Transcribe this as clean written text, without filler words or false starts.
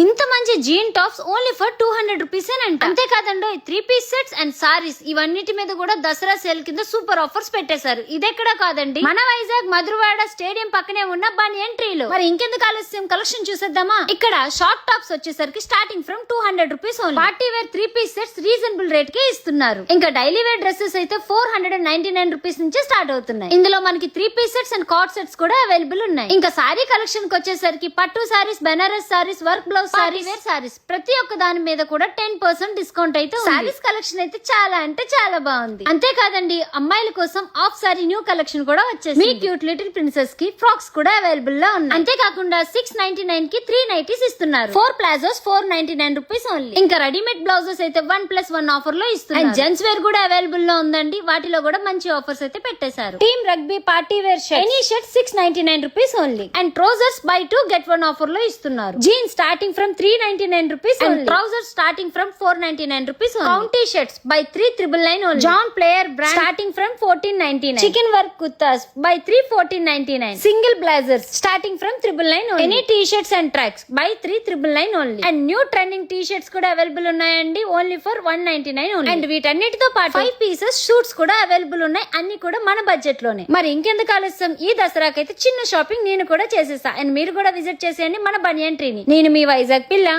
ఇంత మంచి jean tops only for 200 rupees అంట. అంతేకాదండో 3-piece సెట్స్ అండ్ సారీస్ ఇవన్నిటి మీద కూడా దసరా సేల్ కింద సూపర్ ఆఫర్స్ పెట్టేశారు. ఇదెక్కడ కాదండి, మన వైజాగ్ మధురవాడ స్టేడియం పక్కనే ఉన్న బనియన్ ట్రీలో. మరి ఇంకెందుకు ఆలస్యం, కలెక్షన్ చూసేద్దామా. ఇక్కడ షార్ట్ టాప్స్ వచ్చేసరికి starting from 200 rupees only. Party wear 3-piece sets reasonable rate కే ఇస్తున్నారు. ఇంకా డైలీ వేర్ డ్రెస్సెస్ అయితే 499 రూపీస్ నుంచి స్టార్ట్ అవుతున్నాయి. ఇందులో మనకి 3-piece sets and cord sets కూడా అవైలబుల్ ఉన్నాయి. ఇంకా సారీ కలెక్షన్ కి వచ్చేసరికి పట్టు saris, Banaras saris, work blouse saris, wear saris ప్రతి ఒక్క దాని మీద కూడా 10% డిస్కౌంట్ అయితే సారీస్ కలెక్షన్ అయితే చాలా అంటే చాలా బాగుంది. అంతేకాదండి, అమ్మాయిల కోసం ఆఫ్ సారీ న్యూ కలెక్షన్ కూడా వచ్చేసి మీ క్యూట్ లిటిల్ ప్రిన్సెస్ కి ఫ్రాక్స్ కూడా అవైలబుల్ లో ఉన్నాయి. అంతేకాకుండా 699 కి 3 నైటీస్ ఇస్తున్నారు. 4 ప్లాజోస్ 499 రూపీస్ ఓన్లీ. ఇంకా రెడీమేడ్ బ్లౌజెస్ అయితే 1+1 ఆఫర్ లో ఇస్తున్నారు. అండ్ జెంట్స్ వేర్ కూడా అవైలబుల్ లో ఉందండి. వాటిలో కూడా మంచి ఆఫర్స్ అయితే పెట్టేశారు. Team rugby party wear shirt, any shirt 699 rupees only. And trousers buy 2 get 1 offer లో ఇస్తున్నారు. Jeans starting from 399 rupees and trousers starting from 499 rupees. County shirts buy 399 only. John Player brand starting from 1499. Chikan work kurtas buy 31499. Single blazers starting from 999 only. Any T shirts and tracks buy 399 only. And new trending T shirts కూడా available ఉన్నాయండి, only for 199 only. And వీటన్నిటితో పాటు 5 pieces shoots కూడా available ఉన్నాయి. అన్ని కూడా మన budget లోనే. మరి ఇంకెందుకు ఆలస్యం, ఈ దసరాకైతే చిన్న షాపింగ్ నేను కూడా చేసేసా. అండ్ మీరు కూడా విజిట్ చేసేయండి మన బనియన్ ట్రీని. నేను మీ వైజాగ్ పిల్ల.